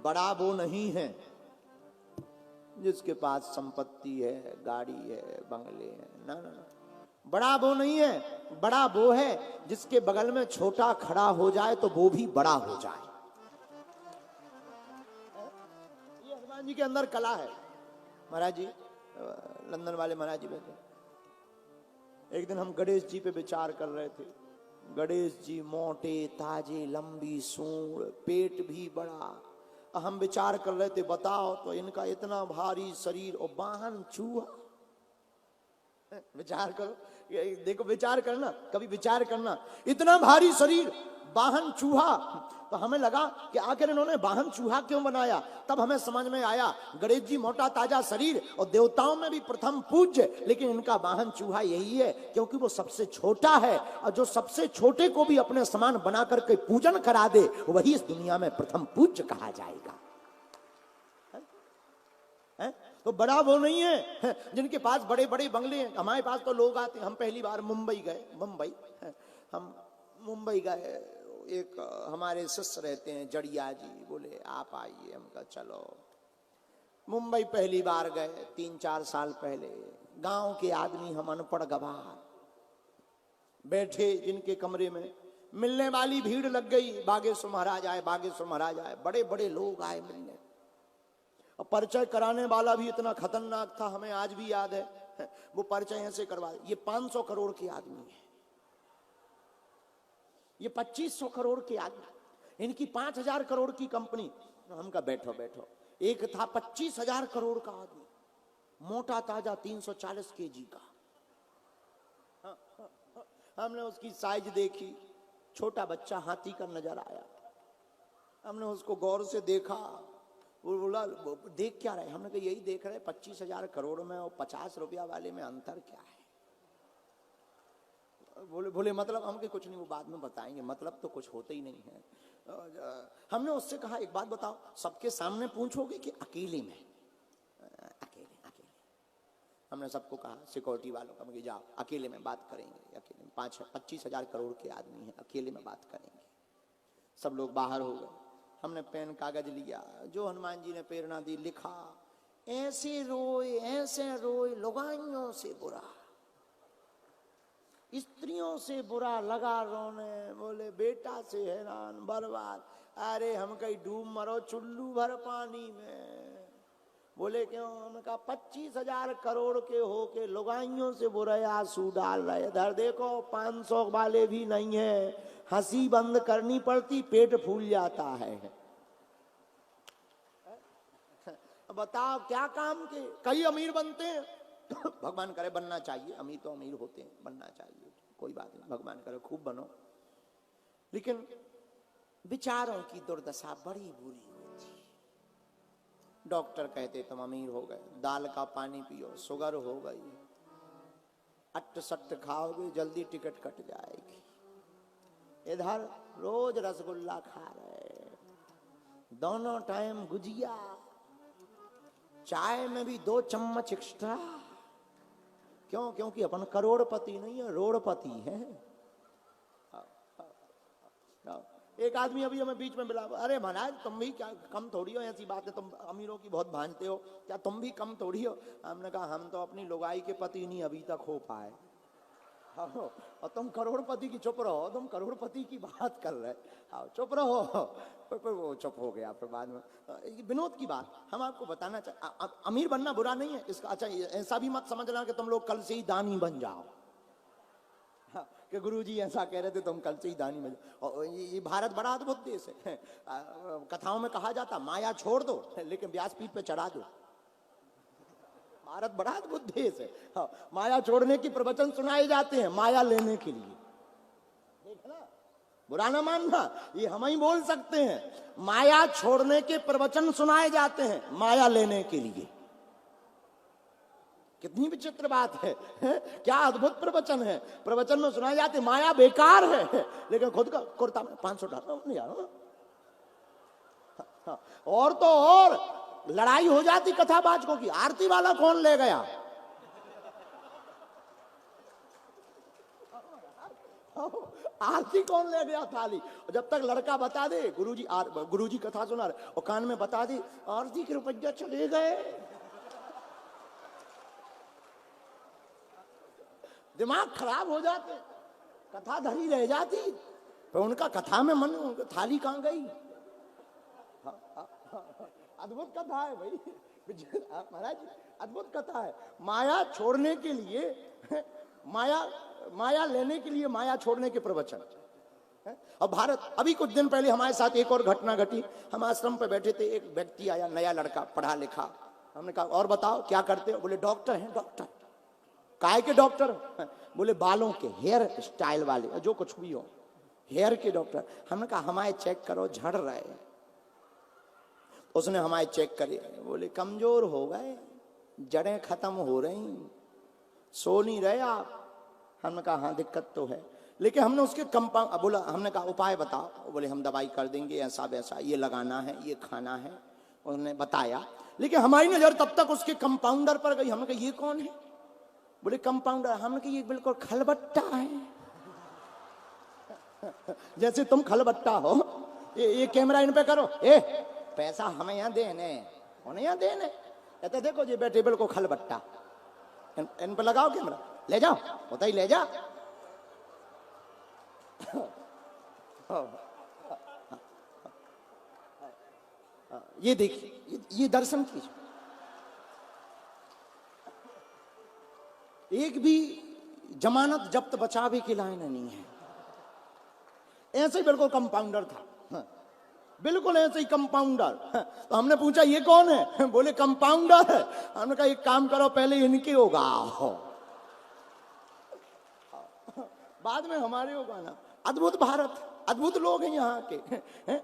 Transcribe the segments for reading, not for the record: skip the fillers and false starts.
बड़ा वो नहीं है जिसके पास संपत्ति है, गाड़ी है, बंगले है। ना ना ना, बड़ा वो नहीं है। बड़ा वो है जिसके बगल में छोटा खड़ा हो जाए तो वो भी बड़ा हो जाए। ये हनुमान जी के अंदर कला है। महाराज जी, लंदन वाले महाराज जी बैठे, एक दिन हम गणेश जी पे विचार कर रहे थे। गणेश जी मोटे ताजे, लंबी सूंड, पेट भी बड़ा। हम विचार कर रहे थे, बताओ तो इनका इतना भारी शरीर और वाहन चूहा। विचार करो, देखो विचार करना, कभी विचार करना, इतना भारी शरीर, वाहन चूहा। तो हमें लगा कि आखिर इन्होंने वाहन चूहा क्यों बनाया। तब हमें समझ में आया, गणेश जी मोटा ताजा शरीर और देवताओं में भी प्रथम पूज्य, लेकिन इनका वाहन चूहा यही है क्योंकि वो सबसे छोटा है। और जो सबसे छोटे को भी अपने समान बना करके पूजन करा दे, वही इस दुनिया में प्रथम पूज्य कहा जाएगा। है? तो बड़ा वो नहीं है जिनके पास बड़े बड़े बंगले हैं। हमारे पास तो लोग आते हैं। हम पहली बार मुंबई गए, हम मुंबई गए, एक हमारे शिष्य रहते हैं जड़िया जी, बोले आप आइए। हम कहा चलो। मुंबई पहली बार गए 3-4 साल पहले। गांव के आदमी, हम अनपढ़ गवार बैठे जिनके कमरे में, मिलने वाली भीड़ लग गई। बागेश्वर महाराज आए, बागेश्वर महाराज आए, बड़े बड़े लोग आए मिलने। और परिचय कराने वाला भी इतना खतरनाक था, हमें आज भी याद है। वो परिचय ऐसे करवा, ये 500 करोड़ के आदमी है, ये 2500 करोड़ के आदमी, इनकी 5000 करोड़ की कंपनी। हम कहा बैठो बैठो। एक था 25,000 करोड़ का आदमी, मोटा ताजा, 340 kg का। हमने उसकी साइज देखी, छोटा बच्चा हाथी का नजर आया। हमने उसको गौर से देखा। वो बोला देख क्या रहे? हमने कहा यही देख रहे, 25,000 करोड़ में और 50 रुपया वाले में अंतर क्या है? बोले मतलब हम के कुछ नहीं, वो बाद में बताएंगे, मतलब तो कुछ होता ही नहीं है। हमने उससे कहा एक बात बताओ, सबके सामने पूछोगे कि अकेले में? अकेले। हमने सबको कहा, सिक्योरिटी वालों का, मुझे जाओ अकेले में बात करेंगे। अकेले में 25,000 करोड़ के आदमी हैं, अकेले में बात करेंगे। सब लोग बाहर हो गए। हमने पेन कागज लिया, जो हनुमान जी ने प्रेरणा दी, लिखा, ऐसे रोए लुगाइयों से बुरा, स्त्रियों से बुरा लगा रोने। बोले बेटा से हैरान बर्बाद। अरे हम कहीं डूब मरो चुल्लू भर पानी में। बोले क्यों? हमने कहा 25,000 करोड़ के होके लुगाइयों से बुरे आंसू डाल रहे। इधर देखो 500 वाले भी नहीं है, हंसी बंद करनी पड़ती, पेट फूल जाता है। बताओ क्या काम के? कई अमीर बनते हैं, भगवान करे बनना चाहिए, अमीर तो अमीर होते हैं, बनना चाहिए, कोई बात नहीं, भगवान करे खूब बनो। लेकिन विचारों की दुर्दशा बड़ी बुरी होती। डॉक्टर कहते तुम अमीर हो गए, दाल का पानी पियो, शुगर हो गई, अट्ट सट्ट खाओगे जल्दी टिकट कट जाएगी। इधर रोज रसगुल्ला खा रहे, दोनों टाइम गुजिया, चाय में भी 2 चम्मच एक्स्ट्रा। क्यों? क्योंकि अपन करोड़पति नहीं है, रोड़पति है। एक आदमी अभी हमें बीच में मिला, अरे महाराज तुम भी क्या कम थोड़ी हो? ऐसी बात है, तुम अमीरों की बहुत भांजते हो, क्या तुम भी कम थोड़ी हो? हमने कहा हम तो अपनी लुगाई के पति नहीं अभी तक हो पाए, और तुम करोड़पति की चुप रहो, तुम करोड़पति की बात कर रहे, आओ चुप रहो। वो चुप हो गया। फिर बाद में विनोद की बात हम आपको बताना चाहिए, अमीर बनना बुरा नहीं है इसका। अच्छा ऐसा भी मत समझना कि तुम लोग कल से ही दानी बन जाओ, कि गुरुजी ऐसा कह रहे थे तुम कल से ही दानी बन जाओ। और ये भारत बड़ा अद्भुत देश है। कथाओं में कहा जाता माया छोड़ दो लेकिन व्यासपीठ पे चढ़ा दो। भारत बड़ा अद्भुत देश है। हाँ, माया छोड़ने की प्रवचन सुनाए जाते हैं, माया लेने के लिए। देखना, बुरा ना मानना, ये हम ही बोल सकते हैं। माया छोड़ने के प्रवचन सुनाए जाते हैं, माया लेने के लिए। कितनी विचित्र बात है, क्या अद्भुत प्रवचन है। प्रवचन में सुनाए जाते माया बेकार है, लेकिन खुद का कुर्ता में 500 डाल नहीं यार। और तो और लड़ाई हो जाती कथावाचकों की, आरती वाला कौन ले गया? आरती कौन ले गया थाली? जब तक लड़का बता दे गुरुजी कथा सुना रहे और कान में बता दे आरती के रुपया चले गए, दिमाग खराब हो जाते, कथा धरी रह जाती। पर उनका कथा में मन, थाली कहां गई? अद्भुत कथा है भाई महाराज, अद्भुत कथा है। माया छोड़ने के लिए माया लेने के लिए माया छोड़ने के प्रवचन। और भारत, अभी कुछ दिन पहले हमारे साथ एक और घटना घटी। हम आश्रम पे बैठे थे, एक व्यक्ति आया, नया लड़का, पढ़ा लिखा। हमने कहा और बताओ क्या करते हो? बोले डॉक्टर हैं। डॉक्टर? काय के डॉक्टर? बोले बालों के, हेयर स्टाइल वाले, जो कुछ भी हो, हेयर के डॉक्टर। हमने कहा हमारे चेक करो, झड़ रहे हैं। उसने हमारे चेक करे, बोले कमजोर हो गए, जड़ें खत्म हो रही, सो नहीं रहे आप। हमने कहा हाँ दिक्कत तो है, लेकिन हमने उसके कंपाउंड बोला, हमने कहा उपाय बताओ। बोले हम दवाई कर देंगे, ऐसा वैसा, ये लगाना है, ये खाना है। उन्होंने बताया, लेकिन हमारी नजर तब तक उसके कंपाउंडर पर गई। हमने कहा ये कौन है? बोले कंपाउंडर। हमने कहा ये बिल्कुल खलबट्टा है, जैसे तुम खलबट्टा हो। ये कैमरा इन पे करो, पैसा हमें यहाँ देने, उन्हें यहाँ देने। कहते देखो जी बेटे बिल्कुल खलबट्टा, इन पे लगाओ कैमरा, ले जाओ, होता ही ले जा। ये देखिए, ये दर्शन कीजिए, एक भी जमानत जब्त बचावे की लाइन नहीं है। ऐसे ही बिल्कुल कंपाउंडर था, बिल्कुल ऐसे ही कंपाउंडर। तो हमने पूछा ये कौन है? बोले कंपाउंडर है। हमने कहा एक काम करो, पहले इनके उगाओ, बाद में हमारे उगाना। अद्भुत भारत, अद्भुत लोग हैं यहाँ के,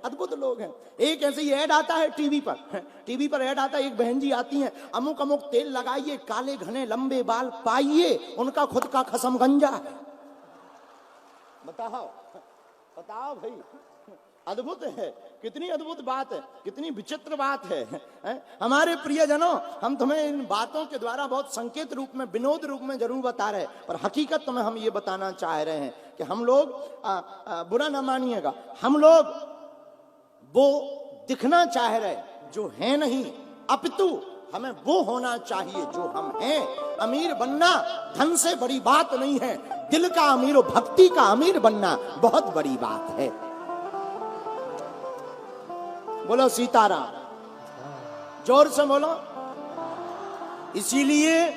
अद्भुत लोग हैं। एक ऐसे ही ऐड आता है टीवी पर ऐड आता है, एक बहन जी आती हैं, अमुक अमुक तेल लगाइए, काले घने लंबे बाल पाइए, उनका खुद का खसम गंजा है। बताओ भाई, अद्भुत है, कितनी अद्भुत बात है, कितनी विचित्र बात है। हमारे प्रियजनों, हम तुम्हें इन बातों के द्वारा बहुत संकेत रूप में, विनोद रूप में जरूर बता रहे हैं, पर हकीकत में हम ये बताना चाह रहे हैं कि हम लोग बुरा ना मानिएगा, हम लोग वो दिखना चाह रहे जो है नहीं, अपितु हमें वो होना चाहिए जो हम हैं। अमीर बनना धन से बड़ी बात नहीं है, दिल का अमीर और भक्ति का अमीर बनना बहुत बड़ी बात है। बोलो सीताराम, जोर से बोलो। इसीलिए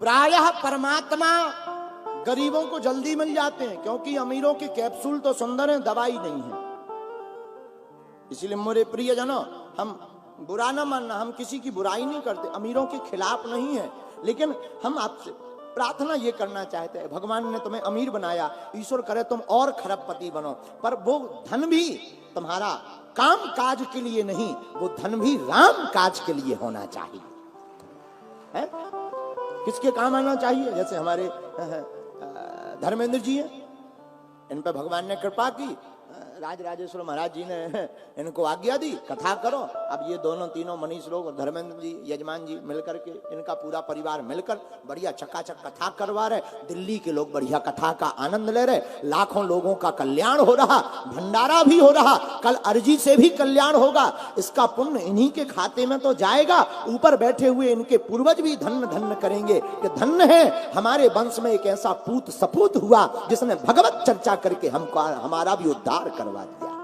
प्रायः परमात्मा गरीबों को जल्दी मिल जाते हैं, क्योंकि अमीरों के कैप्सूल तो सुंदर हैं, दवाई नहीं है। इसीलिए मेरे प्रियजनों, हम बुरा ना मानना, हम किसी की बुराई नहीं करते, अमीरों के खिलाफ नहीं है, लेकिन हम आपसे प्रार्थना ये करना चाहते हैं, भगवान ने तुम्हें अमीर बनाया, ईश्वर करे तुम और खरबपति बनो, पर वो धन भी तुम्हारा काम काज के लिए नहीं, वो धन भी राम काज के लिए होना चाहिए। है? किसके काम आना चाहिए? जैसे हमारे धर्मेंद्र जी हैं, इन पर भगवान ने कृपा की, राजराजेश्वर महाराज जी ने इनको आज्ञा दी कथा करो। अब ये दोनों तीनों मनीष लोग, धर्मेंद्र जी, यजमान जी मिलकर के, इनका पूरा परिवार मिलकर बढ़िया चकाचक कथा करवा रहे। दिल्ली के लोग बढ़िया कथा का आनंद ले रहे, लाखों लोगों का कल्याण हो रहा, भंडारा भी हो रहा, कल अर्जी से भी कल्याण होगा। इसका पुण्य इन्हीं के खाते में तो जाएगा, ऊपर बैठे हुए इनके पूर्वज भी धन्य धन्य करेंगे कि धन्य है हमारे वंश में एक ऐसा पूत सपूत हुआ जिसने भगवत चर्चा करके हमको, हमारा भी उद्धार करवा दिया।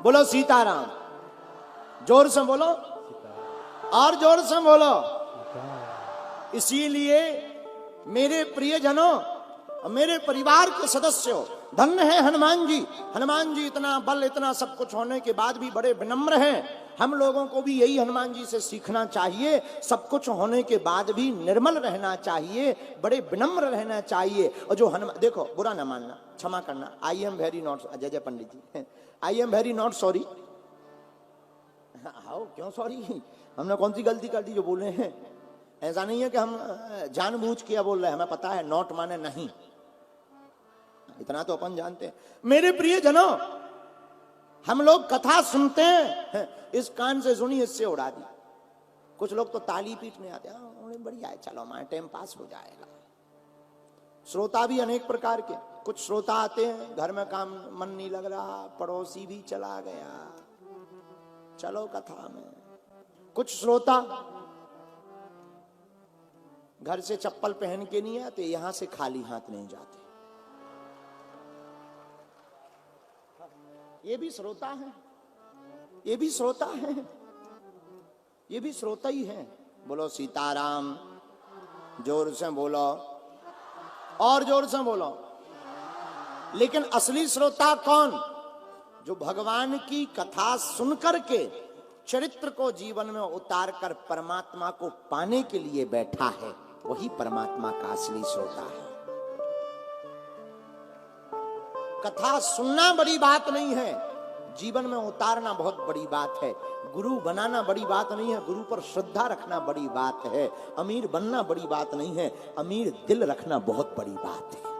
बोलो सीताराम, जोर से बोलो और जोर से बोलो। इसीलिए मेरे प्रियजनों, मेरे परिवार के सदस्यों, धन्य है हनुमान जी। हनुमान जी इतना बल, इतना सब कुछ होने के बाद भी बड़े विनम्र हैं। हम लोगों को भी यही हनुमान जी से सीखना चाहिए, सब कुछ होने के बाद भी निर्मल रहना चाहिए, बड़े विनम्र रहना चाहिए। और जो हनुमान, देखो बुरा ना मानना, क्षमा करना, आई am very not, Jai Pandit ji, I am very not sorry. आओ, क्यों सॉरी? हमने कौन सी गलती कर दी जो बोले हैं? ऐसा नहीं है कि हम जानबूझ के बोल रहे हैं, हमें पता है नॉट माने नहीं, इतना तो अपन जानते हैं। मेरे प्रियजनों, हम लोग कथा सुनते हैं, इस कान से सुनी, इससे उड़ा दी। कुछ लोग तो ताली पीटने आते हैं, बढ़िया है, चलो हमारा टाइम पास हो जाएगा। श्रोता भी अनेक प्रकार के, कुछ श्रोता आते हैं, घर में काम मन नहीं लग रहा, पड़ोसी भी चला गया, चलो कथा में। कुछ श्रोता घर से चप्पल पहन के नहीं आते, यहां से खाली हाथ नहीं जाते, ये भी श्रोता है, ये भी श्रोता है, ये भी श्रोता ही है। बोलो सीताराम, जोर से बोलो, और जोर से बोलो। लेकिन असली श्रोता कौन? जो भगवान की कथा सुनकर के चरित्र को जीवन में उतार कर परमात्मा को पाने के लिए बैठा है, वही परमात्मा का असली श्रोता है। कथा सुनना बड़ी बात नहीं है, जीवन में उतारना बहुत बड़ी बात है। गुरु बनाना बड़ी बात नहीं है, गुरु पर श्रद्धा रखना बड़ी बात है। अमीर बनना बड़ी बात नहीं है, अमीर दिल रखना बहुत बड़ी बात है।